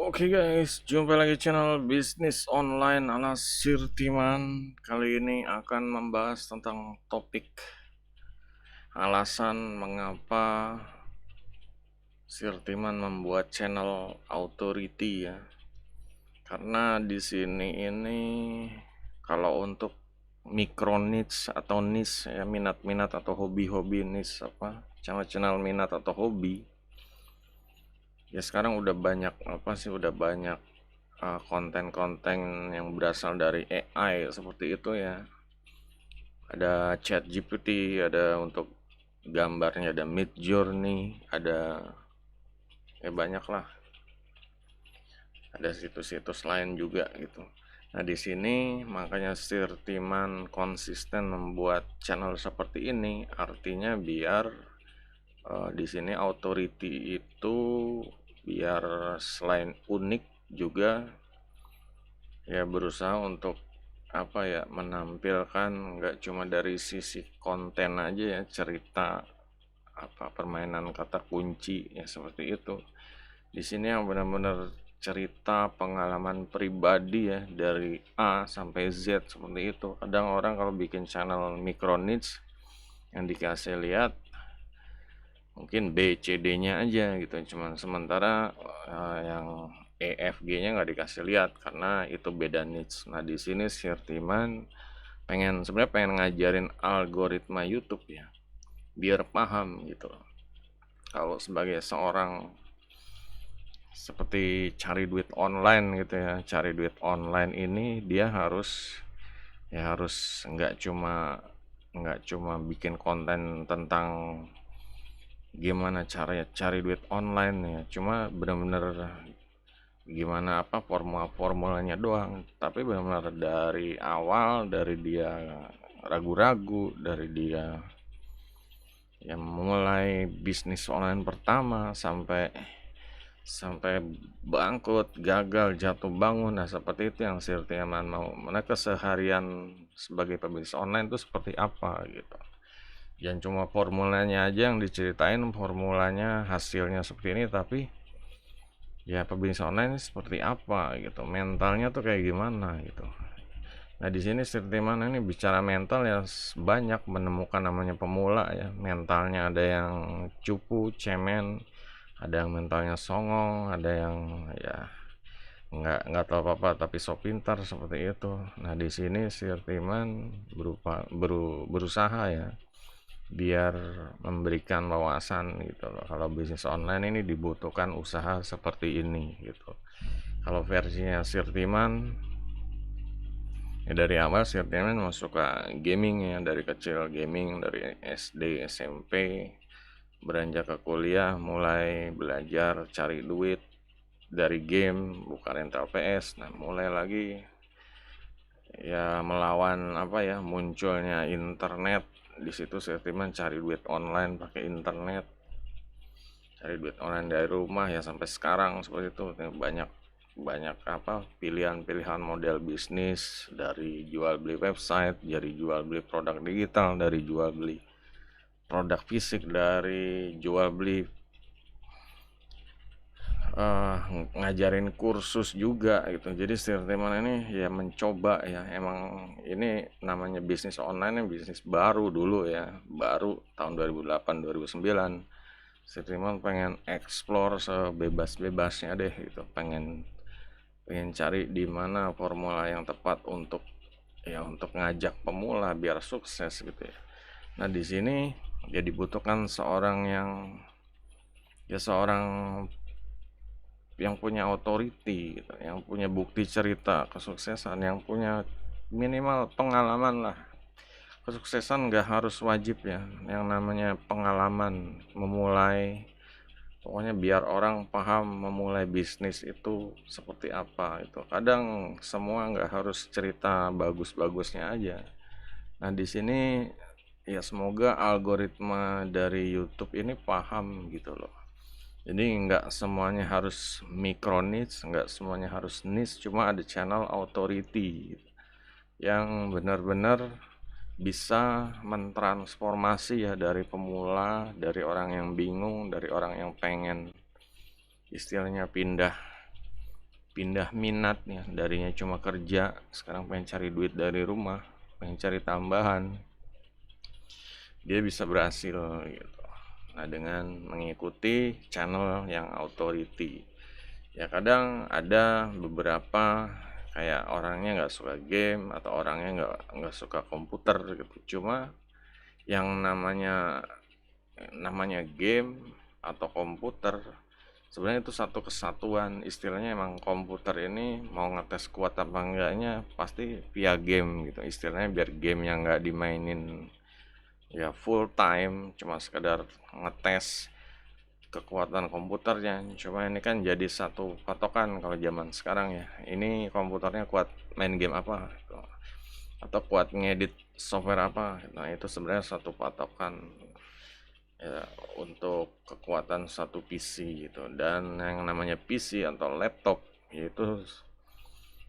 Oke guys, jumpa lagi channel bisnis online ala Sirtiman. Kali ini akan membahas tentang topik alasan mengapa Sirtiman membuat channel authority ya. Karena di sini ini kalau untuk micro niche atau niche ya, minat-minat atau hobi-hobi niche apa, channel-channel minat atau hobi. Ya sekarang udah banyak udah banyak konten-konten yang berasal dari AI seperti itu ya. Ada Chat GPT, ada untuk gambarnya, ada Midjourney, ada ya banyak lah. Ada situs-situs lain juga gitu. Nah di sini makanya Sirtiman konsisten membuat channel seperti ini, artinya biar di sini authority itu biar selain unik juga ya berusaha untuk menampilkan nggak cuma dari sisi konten aja ya, cerita permainan kata kunci ya seperti itu. Di sini yang benar-benar cerita pengalaman pribadi ya dari A sampai Z seperti itu. Kadang orang kalau bikin channel micro niche yang dikasih lihat mungkin B C D-nya aja gitu, cuman sementara yang E F G-nya nggak dikasih lihat karena itu beda niche. Nah di sini Sirtiman sebenarnya pengen ngajarin algoritma YouTube ya biar paham gitu loh. Kalau sebagai seorang seperti cari duit online gitu ya, cari duit online ini dia harus nggak cuma bikin konten tentang gimana cara cari duit online ya, cuma bener-bener gimana formulanya doang, tapi benar-benar dari awal, dari dia ragu-ragu, dari dia yang mulai bisnis online pertama sampai sampai bangkrut, gagal, jatuh bangun. Nah seperti itu yang Sirtiman mau, mana keseharian sebagai pebisnis online itu seperti apa gitu. Jangan cuma formulanya aja yang diceritain, formulanya hasilnya seperti ini, tapi ya pebisnis online seperti apa gitu, mentalnya tuh kayak gimana gitu. Nah di sini Sirtiman ini bicara mental ya, banyak menemukan namanya pemula ya, mentalnya ada yang cupu, cemen, ada yang mentalnya songong, ada yang ya nggak tahu apa-apa tapi so pintar seperti itu. Nah di sini Sirtiman berusaha ya biar memberikan wawasan gitu loh. Kalau bisnis online ini dibutuhkan usaha seperti ini gitu. Kalau versinya Sirtiman ya dari awal Sirtiman masuk ke gaming ya, dari kecil gaming, dari SD SMP, beranjak ke kuliah mulai belajar cari duit dari game, buka rental PS. Nah mulai lagi ya melawan munculnya internet. Di situ Sirtiman cari duit online pakai internet, cari duit online dari rumah ya sampai sekarang seperti itu. Banyak banyak pilihan-pilihan model bisnis, dari jual beli website, dari jual beli produk digital, dari jual beli produk fisik, dari jual beli ngajarin kursus juga gitu. Jadi Sirtiman ini ya mencoba ya, emang ini namanya bisnis online, bisnis baru dulu ya, baru tahun 2008 2009. Sirtiman pengen explore sebebas-bebasnya deh gitu, pengen pengen cari di mana formula yang tepat untuk ngajak pemula biar sukses gitu ya. Nah di sini ya dibutuhkan seorang yang punya authority gitu, yang punya bukti cerita kesuksesan, yang punya minimal pengalaman lah. Kesuksesan nggak harus wajib ya, yang namanya pengalaman memulai, pokoknya biar orang paham memulai bisnis itu seperti apa itu. Kadang semua nggak harus cerita bagus-bagusnya aja. Nah di sini ya semoga algoritma dari YouTube ini paham gitu loh. Jadi nggak semuanya harus micro niche, nggak semuanya harus niche, cuma ada channel authority yang benar-benar bisa mentransformasi ya, dari pemula, dari orang yang bingung, dari orang yang pengen istilahnya pindah pindah minatnya, darinya cuma kerja sekarang pengen cari duit dari rumah, pengen cari tambahan, dia bisa berhasil gitu. Nah, dengan mengikuti channel yang authority. Ya kadang ada beberapa kayak orangnya nggak suka game atau orangnya nggak suka komputer gitu. Cuma yang namanya game atau komputer sebenarnya itu satu kesatuan. Istilahnya emang komputer ini mau ngetes kuat apa enggaknya pasti via game gitu. Istilahnya biar game yang nggak dimainin ya full time, cuma sekedar ngetes kekuatan komputernya. Cuma ini kan jadi satu patokan kalau zaman sekarang ya, ini komputernya kuat main game apa gitu, atau kuat ngedit software apa. Nah itu sebenarnya satu patokan ya untuk kekuatan satu PC gitu. Dan yang namanya PC atau laptop yaitu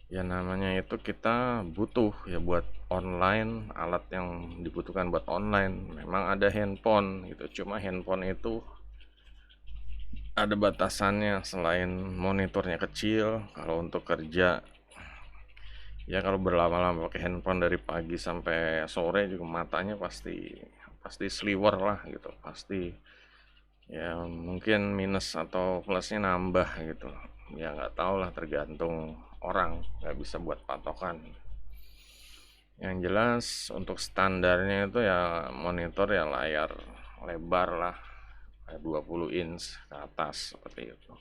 ya namanya itu kita butuh ya buat online, alat yang dibutuhkan buat online memang ada handphone gitu. Cuma handphone itu ada batasannya, selain monitornya kecil. Kalau untuk kerja ya kalau berlama-lama pakai handphone dari pagi sampai sore juga matanya pasti pasti sliwer lah gitu, pasti ya mungkin minus atau plusnya nambah gitu. Ya nggak tahu lah, tergantung orang, nggak bisa buat patokan. Yang jelas untuk standarnya itu ya monitor ya layar lebar lah, kayak 20 inch ke atas seperti itu.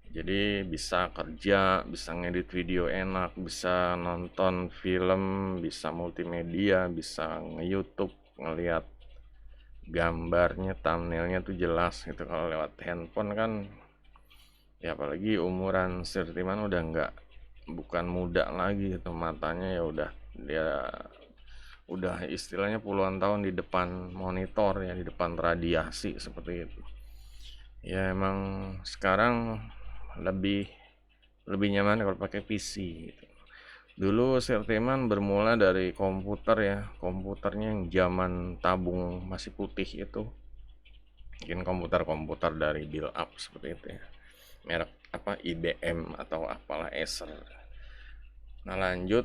Jadi bisa kerja, bisa ngedit video enak, bisa nonton film, bisa multimedia, bisa nge-YouTube, ngelihat gambarnya, thumbnailnya tuh jelas gitu. Kalau lewat handphone kan ya apalagi umuran Sirtiman udah nggak, bukan muda lagi gitu, matanya ya udah istilahnya puluhan tahun di depan monitor ya, di depan radiasi seperti itu. Ya emang sekarang lebih lebih nyaman kalau pakai PC gitu. Dulu Sirtiman bermula dari komputer ya, komputernya yang zaman tabung masih putih itu. Mungkin komputer-komputer dari build up seperti itu ya. Merek apa IBM atau apalah Acer. Nah, lanjut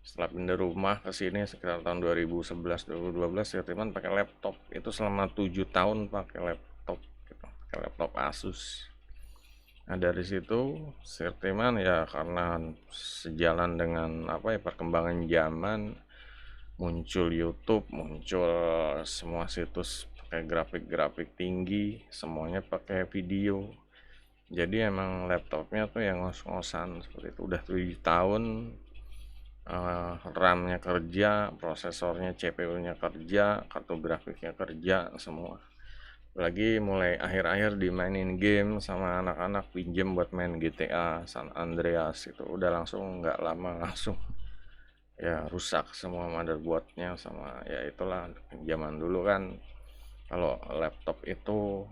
setelah pindah rumah ke sini sekitar tahun 2011 2012 Sirtiman pakai laptop. Itu selama 7 tahun pakai laptop gitu. Pakai laptop Asus. Nah dari situ Sirtiman ya karena sejalan dengan apa ya perkembangan zaman, muncul YouTube, muncul semua situs pakai grafik-grafik tinggi, semuanya pakai video. Jadi emang laptopnya tuh yang ngos-ngosan seperti itu. Udah 7 tahun, RAM-nya kerja, prosesornya, CPU-nya kerja, kartu grafiknya kerja semua. Lagi mulai akhir-akhir dimainin game sama anak-anak, pinjem buat main GTA San Andreas itu udah langsung nggak lama langsung ya rusak semua motherboardnya. Sama ya itulah zaman dulu kan kalau laptop itu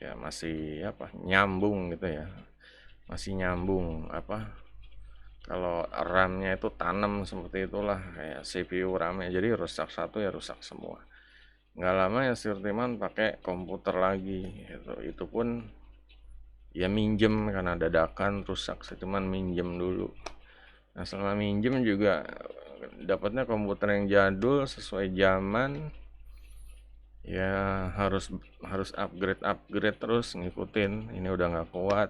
ya masih apa nyambung gitu ya, masih nyambung apa, kalau RAM-nya itu tanam seperti itulah kayak CPU RAM-nya, jadi rusak satu ya rusak semua. Nggak lama ya Sirtiman pakai komputer lagi gitu. Itu pun ya minjem karena dadakan rusak, Sirtiman minjem dulu. Nah selama minjem juga dapatnya komputer yang jadul sesuai zaman, ya harus harus upgrade terus, ngikutin. Ini udah nggak kuat,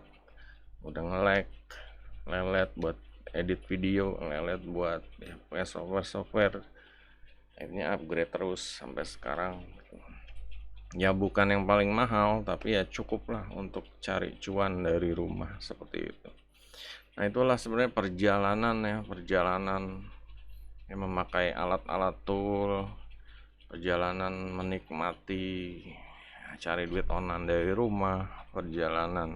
udah nge-lag, lelet buat edit video, lelet buat ya, software. Akhirnya upgrade terus sampai sekarang. Ya bukan yang paling mahal, tapi ya cukup lah untuk cari cuan dari rumah seperti itu. Nah itulah sebenarnya perjalanan yang memakai alat-alat tool, perjalanan menikmati cari duit online dari rumah, perjalanan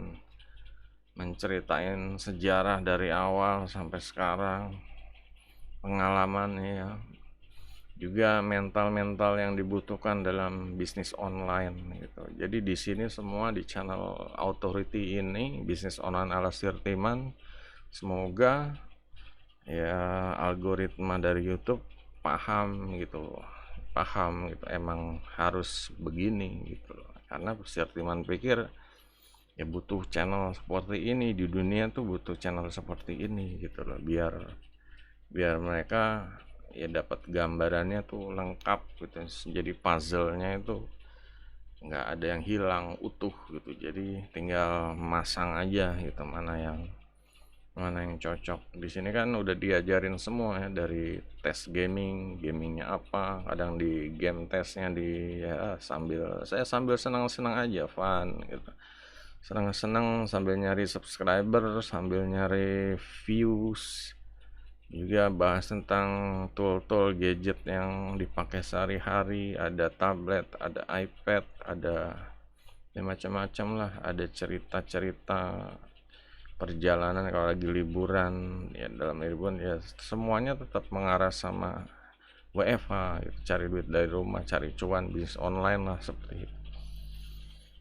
menceritain sejarah dari awal sampai sekarang, pengalaman ya, juga mental-mental yang dibutuhkan dalam bisnis online gitu. Jadi di sini semua di channel Authority ini, bisnis online ala Sirtiman, semoga ya algoritma dari YouTube paham gitu, emang harus begini gitu. Karena Sirtiman pikir ya butuh channel seperti ini di dunia tuh, butuh channel seperti ini gitu loh, biar biar mereka ya dapat gambarannya tuh lengkap gitu, jadi puzzle-nya itu nggak ada yang hilang, utuh gitu. Jadi tinggal masang aja gitu mana yang cocok. Di sini kan udah diajarin semua ya, dari tes gamingnya apa, kadang di game testnya di ya sambil senang-senang aja, fun gitu, senang-senang sambil nyari subscriber, sambil nyari views. Juga bahas tentang tool-tool gadget yang dipakai sehari-hari, ada tablet, ada iPad, ada ya macam-macam lah, ada cerita-cerita perjalanan kalau lagi liburan. Ya dalam liburan ya semuanya tetap mengarah sama WFH gitu, cari duit dari rumah, cari cuan, bisnis online lah seperti itu.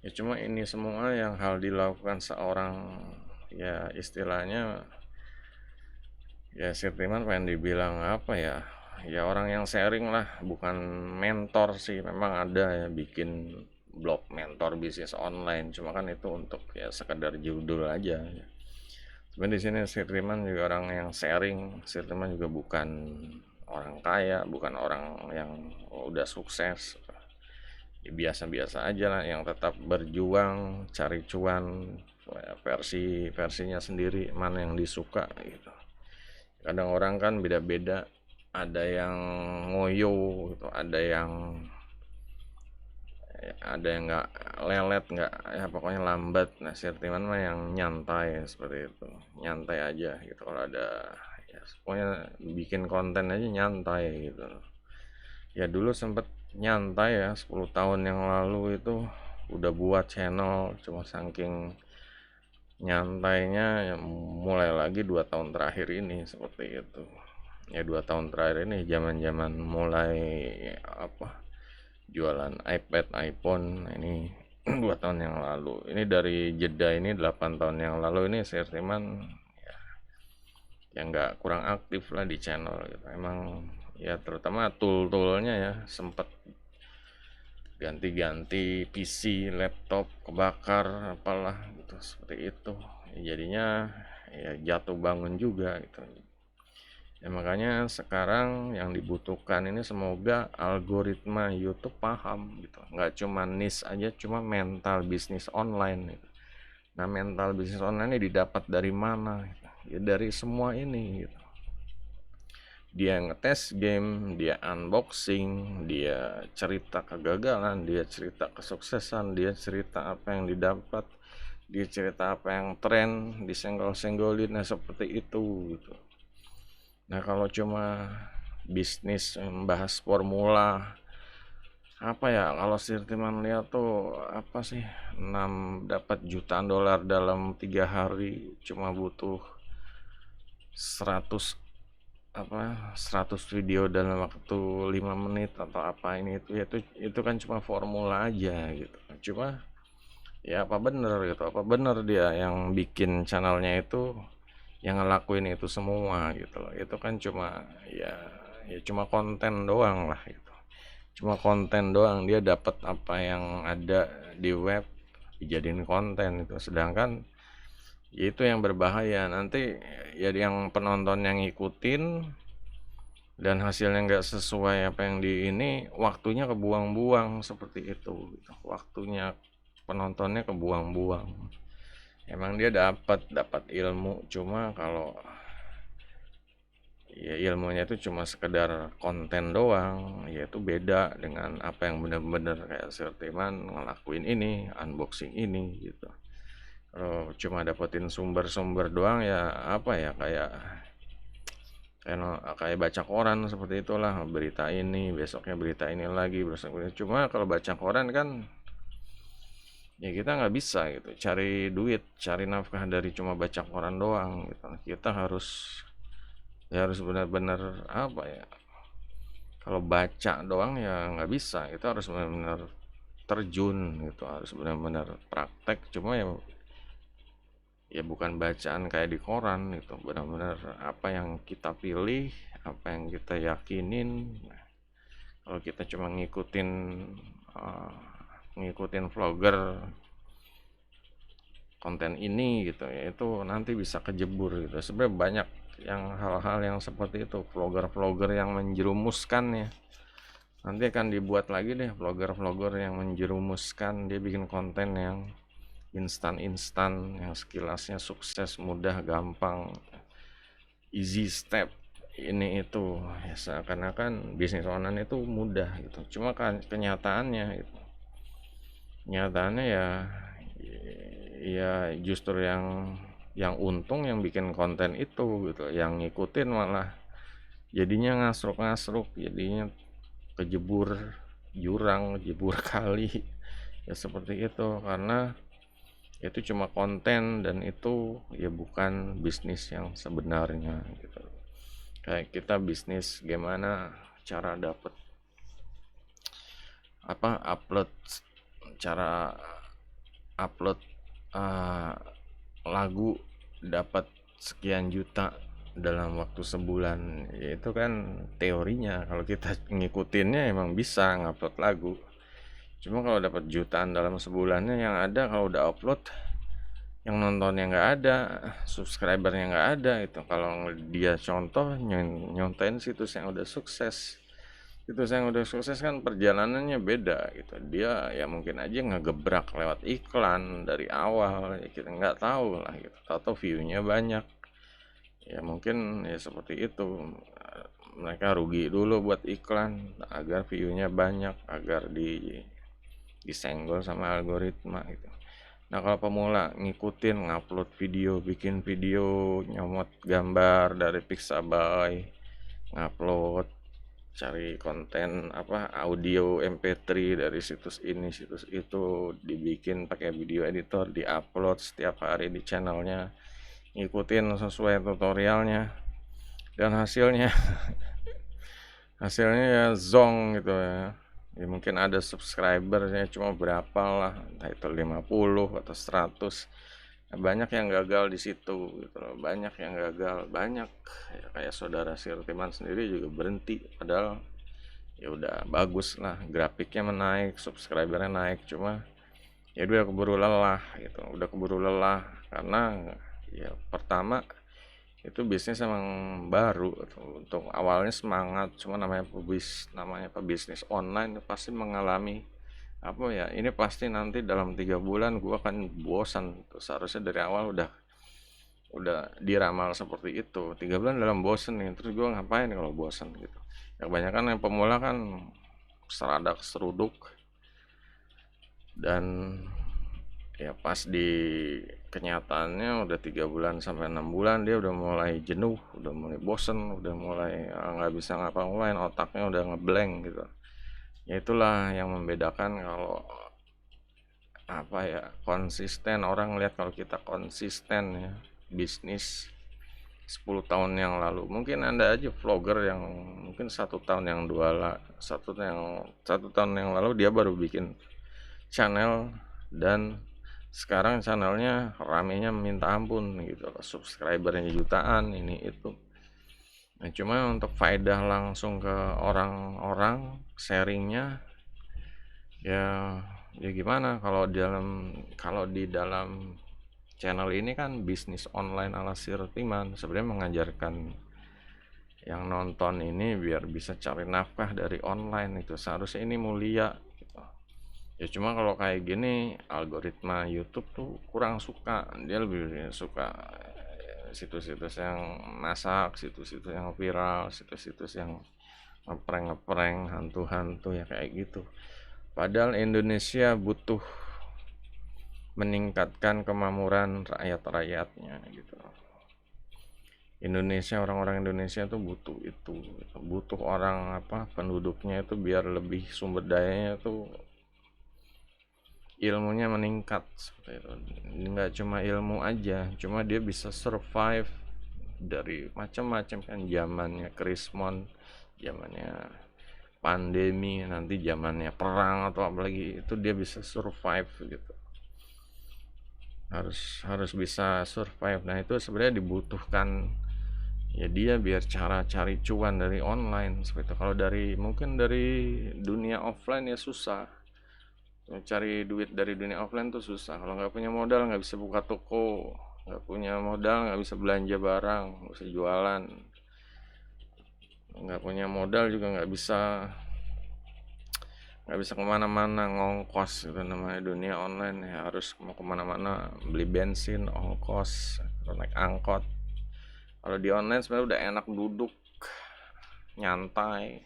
Ya cuma ini semua yang hal dilakukan seorang, ya istilahnya ya Sirtiman pengen dibilang apa ya, ya orang yang sharing lah, bukan mentor sih. Memang ada ya bikin blog mentor bisnis online, cuma kan itu untuk ya sekedar judul aja ya. Sebenarnya di sini Sirtiman juga orang yang sharing. Sirtiman juga bukan orang kaya, bukan orang yang udah sukses, ya biasa-biasa aja lah, yang tetap berjuang cari cuan, versinya sendiri mana yang disuka gitu. Kadang orang kan beda-beda, ada yang ngoyo gitu, ada yang nggak lelet, nggak ya pokoknya lambat. Nah Sirtiman mah yang nyantai seperti itu, nyantai aja gitu. Kalau ada ya pokoknya bikin konten aja nyantai gitu. Ya dulu sempet nyantai ya 10 tahun yang lalu itu, udah buat channel, cuma saking nyantainya ya mulai lagi 2 tahun terakhir ini seperti itu. Ya 2 tahun terakhir ini zaman-zaman mulai apa jualan iPad, iPhone. Nah, ini 2 tahun yang lalu. Ini dari jeda ini 8 tahun yang lalu ini Sirtiman ya, yang nggak kurang aktif lah di channel gitu. Emang ya terutama tool-toolnya ya sempet ganti-ganti, PC, laptop kebakar apalah gitu seperti itu. Ya, jadinya ya jatuh bangun juga gitu. Ya makanya sekarang yang dibutuhkan ini semoga algoritma YouTube paham gitu. Nggak cuma niche aja, cuma mental bisnis online gitu. Nah mental bisnis online ini didapat dari mana gitu. Ya dari semua ini gitu. Dia ngetes game, dia unboxing, dia cerita kegagalan, dia cerita kesuksesan, dia cerita apa yang didapat, dia cerita apa yang tren, disenggol-senggolin, nah seperti itu gitu. Nah kalau cuma bisnis membahas formula apa ya, kalau Sirtiman lihat tuh apa sih, 6 dapat jutaan dolar dalam 3 hari, cuma butuh 100 100 video dalam waktu 5 menit atau apa ini itu ya, itu kan cuma formula aja gitu. Cuma ya apa bener gitu, apa bener dia yang bikin channelnya itu yang ngelakuin itu semua gitu loh. Itu kan cuma ya ya cuma konten doang lah gitu, cuma konten doang. Dia dapat apa yang ada di web dijadiin konten itu. Sedangkan ya itu yang berbahaya nanti, ya yang penonton yang ngikutin dan hasilnya nggak sesuai apa yang di ini, waktunya kebuang-buang seperti itu gitu. Waktunya penontonnya kebuang-buang. Emang dia dapat ilmu, cuma kalau ya ilmunya itu cuma sekedar konten doang, ya itu beda dengan apa yang benar-benar kayak Sirtiman ngelakuin ini, unboxing ini gitu. Kalau cuma dapetin sumber-sumber doang ya apa ya, kayak baca koran seperti itulah, berita ini besoknya berita ini lagi, besoknya. Cuma kalau baca koran kan ya kita nggak bisa gitu cari duit, cari nafkah dari cuma baca koran doang gitu. Kita harus ya harus benar-benar apa ya, kalau baca doang ya nggak bisa, kita harus benar-benar terjun gitu, harus benar-benar praktek. Cuma ya ya bukan bacaan kayak di koran gitu, benar-benar apa yang kita pilih, apa yang kita yakinin. Nah, kalau kita cuma ngikutin vlogger konten ini gitu ya, itu nanti bisa kejebur gitu. Sebenarnya banyak yang hal-hal yang seperti itu, vlogger-vlogger yang menjerumuskan ya. Nanti akan dibuat lagi deh vlogger-vlogger yang menjerumuskan, dia bikin konten yang instan-instan, yang sekilasnya sukses, mudah, gampang, easy step, ini itu ya, seakan-akan bisnis online itu mudah gitu. Cuma kan kenyataannya gitu, nyataannya ya justru yang untung yang bikin konten itu gitu, yang ngikutin malah jadinya ngasruk-ngasruk, jadinya kejebur jurang, kejebur kali ya seperti itu, karena itu cuma konten dan itu ya bukan bisnis yang sebenarnya gitu. Kayak kita bisnis gimana cara dapet upload, cara upload uh, lagu dapat sekian juta dalam waktu sebulan, ya itu kan teorinya. Kalau kita ngikutinnya emang bisa ngupload lagu, cuma kalau dapat jutaan dalam sebulannya, yang ada kalau udah upload yang nontonnya nggak ada, subscribernya nggak ada itu. Kalau dia contoh nyontain situs yang udah sukses, situs yang udah sukses kan perjalanannya beda gitu. Dia ya mungkin aja ngegebrak lewat iklan dari awal ya, kita nggak tahu lah gitu, atau view-nya banyak ya, mungkin ya seperti itu. Mereka rugi dulu buat iklan agar view-nya banyak, agar disenggol sama algoritma gitu. Nah kalau pemula ngikutin, ngupload video, bikin video, nyomot gambar dari Pixabay, ngupload, cari konten audio MP3 dari situs ini situs itu, dibikin pakai video editor, diupload setiap hari di channelnya, ngikutin sesuai tutorialnya, dan hasilnya ya zong gitu ya. Ya mungkin ada subscribernya cuma berapa lah, entah itu 50 atau 100. Nah, banyak yang gagal di situ gitu loh. Banyak yang gagal, banyak ya, kayak saudara Sirtiman sendiri juga berhenti, padahal ya udah bagus lah, grafiknya menaik, subscribernya naik, cuma ya udah keburu lelah gitu, karena ya pertama itu bisnis emang baru untuk awalnya semangat, cuma namanya pebisnis online pasti mengalami ini pasti nanti dalam 3 bulan gua akan bosan. Terus seharusnya dari awal udah diramal seperti itu, 3 bulan dalam bosan nih, terus gua ngapain kalau bosan gitu ya. Kebanyakan yang pemula kan seradak seruduk, dan ya pas di kenyataannya udah 3 bulan sampai 6 bulan dia udah mulai jenuh, udah mulai bosen, udah mulai nggak bisa ngapa-ngapain, otaknya udah ngeblank gitu. Ya itulah yang membedakan kalau konsisten. Orang lihat kalau kita konsisten ya bisnis 10 tahun yang lalu, mungkin anda aja vlogger yang mungkin 1 tahun yang satu tahun yang lalu dia baru bikin channel, dan sekarang channelnya ramenya minta ampun gitu, subscribernya jutaan, ini itu. Nah cuma untuk faedah langsung ke orang-orang, sharingnya ya gimana, kalau di dalam channel ini kan bisnis online ala Sirtiman, sebenarnya mengajarkan yang nonton ini biar bisa cari nafkah dari online, itu seharusnya ini mulia gitu. Ya cuma kalau kayak gini algoritma YouTube tuh kurang suka, dia lebih suka situs-situs yang masak, situs-situs yang viral, situs-situs yang ngeprank hantu-hantu ya kayak gitu. Padahal Indonesia butuh meningkatkan kemakmuran rakyat-rakyatnya gitu. Orang-orang Indonesia tuh butuh itu, butuh orang penduduknya itu biar lebih sumber dayanya tuh ilmunya meningkat seperti itu. Nggak cuma ilmu aja, cuma dia bisa survive dari macam-macam kan, zamannya krismon, zamannya pandemi, nanti zamannya perang atau apalagi, itu dia bisa survive gitu. Harus bisa survive. Nah itu sebenarnya dibutuhkan ya, dia biar cara cari cuan dari online seperti itu. Kalau mungkin dari dunia offline ya susah. Cari duit dari dunia offline tuh susah. Kalau nggak punya modal nggak bisa buka toko, nggak punya modal nggak bisa belanja barang, nggak bisa jualan, nggak punya modal juga nggak bisa kemana-mana, ngongkos itu namanya dunia online ya. Harus mau kemana-mana beli bensin, ongkos, atau naik angkot. Kalau di online sebenarnya udah enak, duduk nyantai,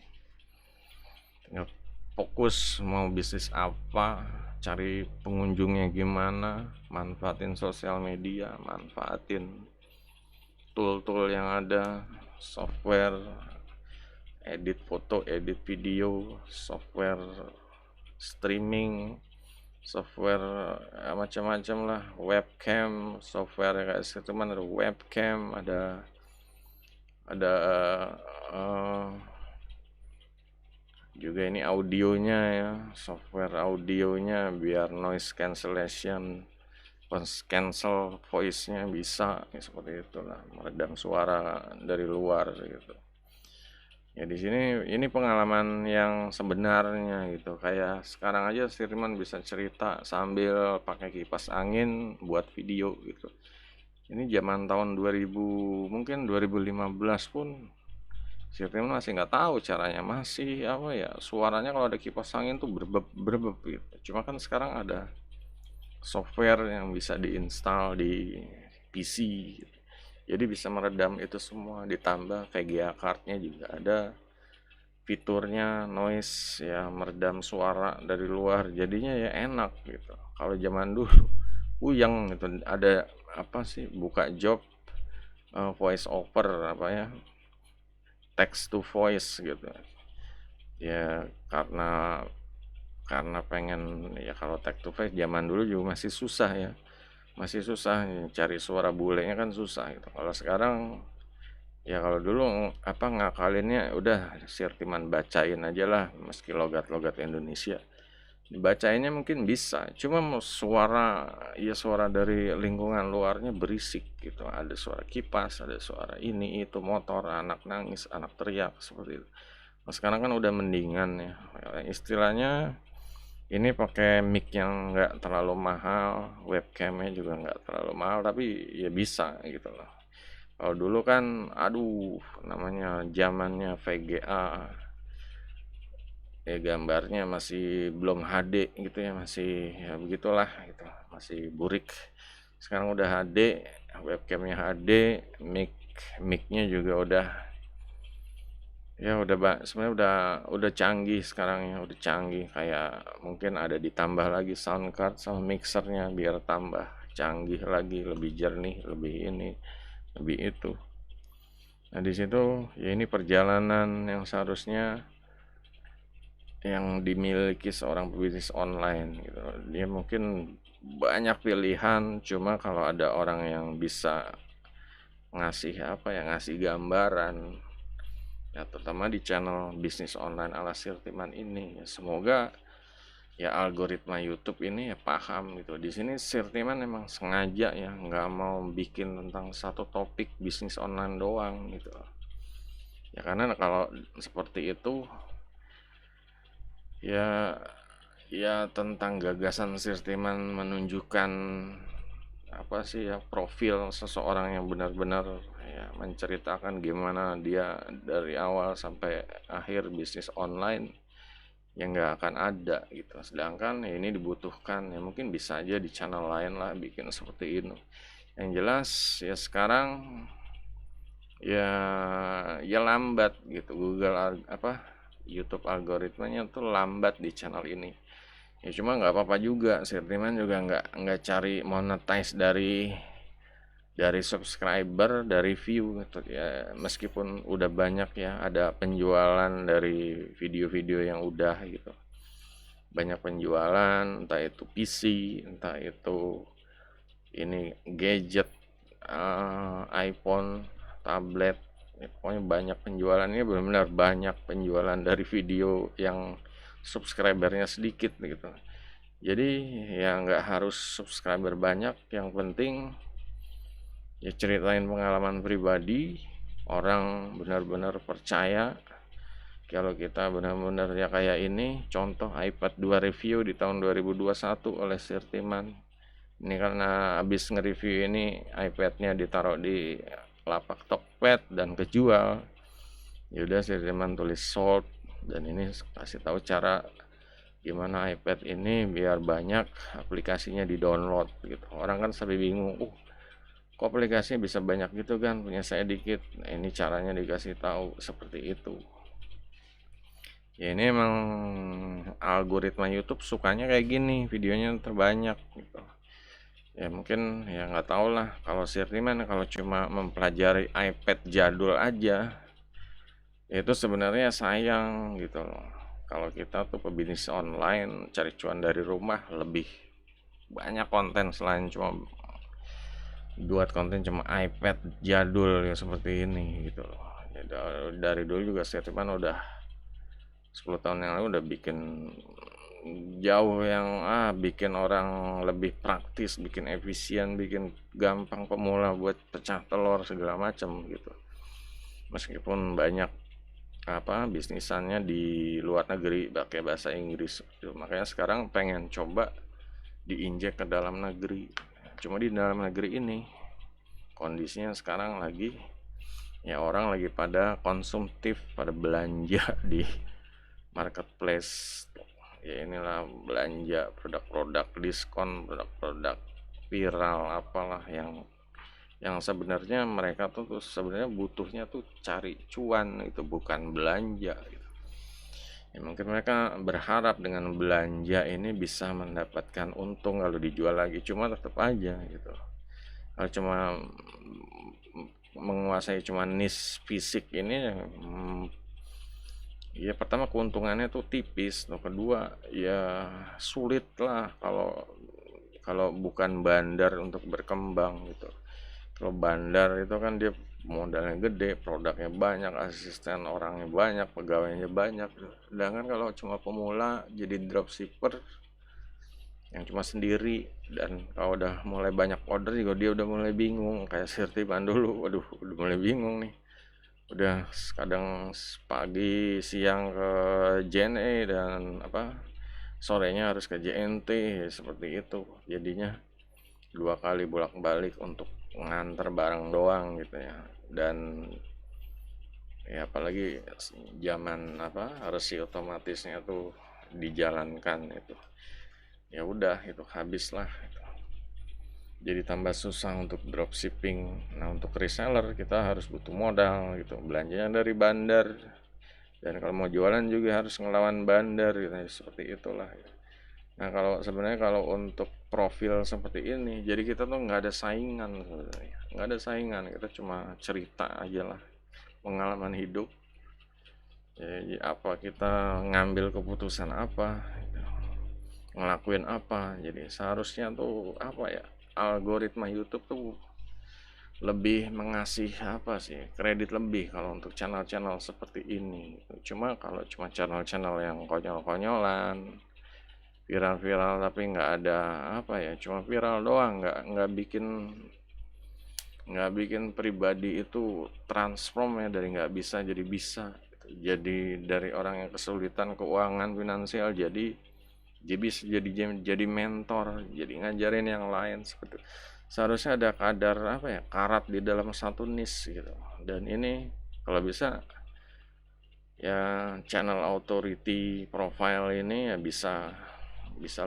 tinggal fokus mau bisnis apa, cari pengunjungnya gimana, manfaatin sosial media, manfaatin tool-tool yang ada, software edit foto, edit video, software streaming, software macam-macam lah, webcam, software kayak situ mana, ada webcam, ada eh, juga ini audionya ya, software audionya biar noise cancellation, cancel voice-nya bisa ya, seperti itulah, meredam suara dari luar gitu. Ya di sini ini pengalaman yang sebenarnya gitu. Kayak sekarang aja Firman bisa cerita sambil pakai kipas angin buat video gitu. Ini zaman tahun 2000, mungkin 2015 pun Firman masih nggak tahu caranya, masih apa ya, suaranya kalau ada kipas angin tuh berbeb berbeb gitu. Cuma kan sekarang ada software yang bisa diinstal di PC gitu. Jadi bisa meredam itu semua, ditambah VGA cardnya juga ada fiturnya noise ya, meredam suara dari luar, jadinya ya enak gitu. Kalau zaman dulu puyeng gitu, ada apa sih, buka job voice over apa ya, text to voice gitu ya, karena pengen ya, kalau text to voice zaman dulu juga masih susah ya, masih susah cari suara bulenya kan susah gitu. Kalau sekarang ya, kalau dulu apa ngakalinnya udah Sirtiman bacain aja lah, meski logat-logat Indonesia. Bacainnya mungkin bisa, cuma suara ya, suara dari lingkungan luarnya berisik gitu. Ada suara kipas, ada suara ini itu, motor, anak nangis, anak teriak seperti itu. Nah, sekarang kan udah mendingan ya. Istilahnya ini pakai mic yang nggak terlalu mahal, webcamnya juga nggak terlalu mahal, tapi ya bisa gitu loh. Kalau dulu kan aduh, namanya zamannya VGA ya, gambarnya masih belum HD gitu ya, masih ya begitulah gitu, masih burik. Sekarang udah HD, webcamnya HD, micnya juga udah ya, sebenarnya udah canggih sekarang ya, udah canggih, kayak mungkin ada ditambah lagi sound card sama mixernya biar tambah canggih lagi, lebih jernih, lebih ini, lebih itu. Nah di situ ya, ini perjalanan yang seharusnya yang dimiliki seorang pebisnis online gitu. Dia mungkin banyak pilihan, cuma kalau ada orang yang bisa ngasih apa ya, ngasih gambaran ya, terutama di channel bisnis online ala Sirtiman ini ya, semoga ya algoritma YouTube ini ya paham gitu. Di sini Sirtiman memang sengaja ya nggak mau bikin tentang satu topik bisnis online doang gitu ya, karena kalau seperti itu ya, tentang gagasan Sirtiman menunjukkan apa sih ya, profil seseorang yang benar-benar ya menceritakan gimana dia dari awal sampai akhir bisnis online, yang nggak akan ada gitu. Sedangkan ya, ini dibutuhkan ya, mungkin bisa aja di channel lain lah bikin seperti ini. Yang jelas ya sekarang ya, lambat gitu, YouTube algoritmanya tuh lambat di channel ini. Ya cuma nggak apa-apa juga, Sirtiman juga nggak cari monetize dari subscriber, dari view gitu ya. Meskipun udah banyak ya, ada penjualan dari video-video yang udah gitu, banyak penjualan, entah itu PC, entah itu ini gadget, iPhone, tablet ya, pokoknya banyak penjualannya, benar-benar banyak penjualan dari video yang subscribernya sedikit gitu. Jadi ya nggak harus subscriber banyak, yang penting ya ceritain pengalaman pribadi, orang benar-benar percaya, kalau kita benar-benar ya kayak ini contoh iPad 2 review di tahun 2021 oleh Sirtiman. Ini karena habis nge-review ini iPad-nya ditaruh di lapak Tokped dan kejual. Yaudah Sirtiman tulis sold, dan ini kasih tahu cara gimana iPad ini biar banyak aplikasinya di download gitu. Orang kan sampai bingung, kok aplikasinya bisa banyak gitu kan, punya saya dikit. Nah, ini caranya dikasih tahu seperti itu. Ya ini emang algoritma YouTube sukanya kayak gini, videonya terbanyak gitu. Ya mungkin ya nggak tahu lah, kalau Sirtiman kalau cuma mempelajari iPad jadul aja itu sebenarnya sayang gitu loh. Kalau kita tuh pebisnis online cari cuan dari rumah, lebih banyak konten selain cuma buat konten cuma iPad jadul ya seperti ini gitu loh. Ya, dari dulu juga Sirtiman udah 10 tahun yang lalu udah bikin jauh yang bikin orang lebih praktis, bikin efisien, bikin gampang pemula buat pecah telur segala macam gitu. Meskipun banyak bisnisannya di luar negeri pakai bahasa Inggris gitu. Makanya sekarang pengen coba diinjek ke dalam negeri. Cuma di dalam negeri ini kondisinya sekarang lagi ya orang lagi pada konsumtif, pada belanja di marketplace. Ya inilah belanja produk-produk diskon, produk-produk viral apalah yang sebenarnya mereka tuh sebenarnya butuhnya tuh cari cuan, itu bukan belanja gitu. Ya mungkin mereka berharap dengan belanja ini bisa mendapatkan untung kalau dijual lagi, cuma tetap aja gitu. Kalau cuma menguasai cuma niche fisik ini ya pertama keuntungannya tuh tipis, tuh kedua ya sulit lah kalau kalau bukan bandar untuk berkembang gitu. Kalau bandar itu kan dia modalnya gede, produknya banyak, asisten orangnya banyak, pegawainya banyak. Sedangkan kalau cuma pemula jadi dropshipper yang cuma sendiri, dan kalau udah mulai banyak order juga dia udah mulai bingung, kayak Sirtiban dulu. Waduh, udah mulai bingung nih. Udah kadang pagi siang ke JNE dan sorenya harus ke JNT, seperti itu. Jadinya 2 kali bolak-balik untuk nganter barang doang gitu ya. Dan ya apalagi zaman resi otomatisnya tuh dijalankan itu. Ya udah itu habislah itu. Jadi tambah susah untuk dropshipping. Nah, untuk reseller kita harus butuh modal gitu. Belanjanya dari bandar. Dan kalau mau jualan juga harus ngelawan bandar gitu. Seperti itulah. Nah, sebenarnya kalau untuk profil seperti ini, jadi kita tuh nggak ada saingan sebenarnya. Nggak ada saingan, kita cuma cerita aja lah. Pengalaman hidup. Jadi apa kita ngambil keputusan apa, ngelakuin apa. Jadi seharusnya tuh algoritma YouTube tuh lebih mengasih kredit lebih kalau untuk channel-channel seperti ini. Cuma kalau cuma channel-channel yang konyol-konyolan, viral-viral tapi nggak ada cuma viral doang, nggak bikin pribadi itu transform ya, dari nggak bisa jadi bisa. Jadi dari orang yang kesulitan keuangan finansial jadi mentor, jadi ngajarin yang lain seperti itu. Seharusnya ada kadar karat di dalam satu niche gitu. Dan ini kalau bisa ya channel authority profile ini ya bisa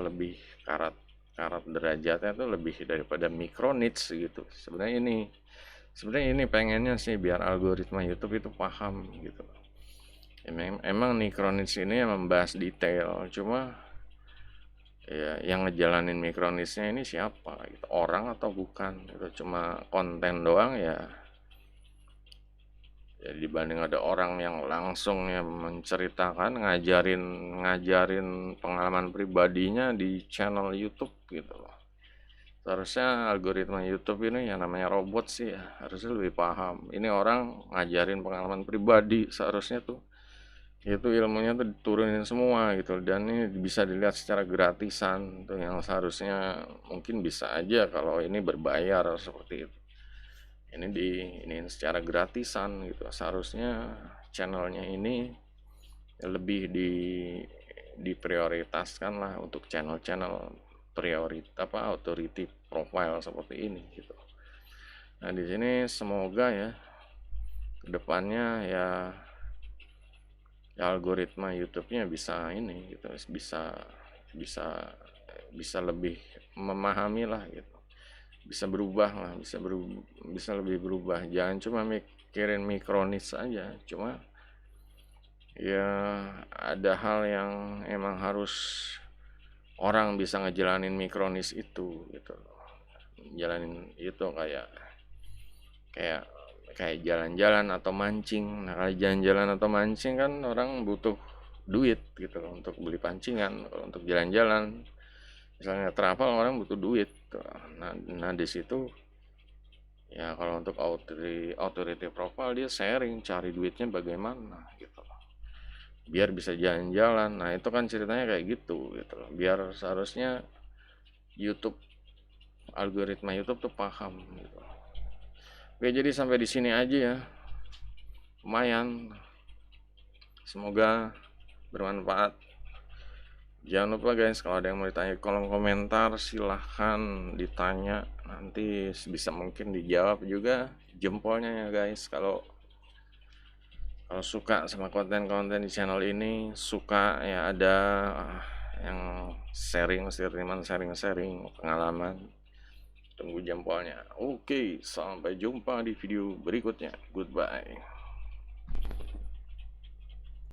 lebih karat derajatnya tuh lebih daripada micro niche gitu. Sebenarnya ini pengennya sih biar algoritma YouTube itu paham gitu. Emang micro niche ini membahas detail, cuma ya yang ngejalanin mikronisnya ini siapa gitu, orang atau bukan, itu cuma konten doang ya. Ya dibanding ada orang yang langsung ya menceritakan, ngajarin pengalaman pribadinya di channel YouTube gitu loh. Seharusnya algoritma YouTube ini yang namanya robot sih ya, harusnya lebih paham. Ini orang ngajarin pengalaman pribadi, seharusnya tuh itu ilmunya tuh diturunin semua gitu, dan ini bisa dilihat secara gratisan tuh, yang seharusnya mungkin bisa aja kalau ini berbayar seperti itu. Ini secara gratisan gitu. Seharusnya channelnya ini lebih diprioritaskan lah untuk channel-channel authority profile seperti ini gitu. Nah, di sini semoga ya kedepannya ya algoritma YouTube-nya bisa ini gitu, bisa bisa bisa lebih memahami lah gitu, bisa berubah lah, bisa lebih berubah, jangan cuma mikirin mikronis aja. Cuma ya ada hal yang emang harus orang bisa ngejalanin mikronis itu gitu, jalanin itu kayak kayak kayak jalan-jalan atau mancing. Nah, kalau jalan-jalan atau mancing kan orang butuh duit gitu loh untuk beli pancingan. Kalau untuk jalan-jalan misalnya travel orang butuh duit. Nah di situ ya kalau untuk authority profile dia sharing cari duitnya bagaimana gitu loh, biar bisa jalan-jalan. Nah itu kan ceritanya kayak gitu loh, biar seharusnya YouTube, algoritma YouTube tuh paham gitu. Oke, jadi sampai di sini aja ya, lumayan, semoga bermanfaat. Jangan lupa guys, kalau ada yang mau ditanya kolom komentar silahkan ditanya, nanti bisa mungkin dijawab juga jempolnya ya guys. Kalau suka sama konten-konten di channel ini, suka ya ada yang sharing pengalaman, tunggu jempolnya. Oke, sampai jumpa di video berikutnya. Goodbye.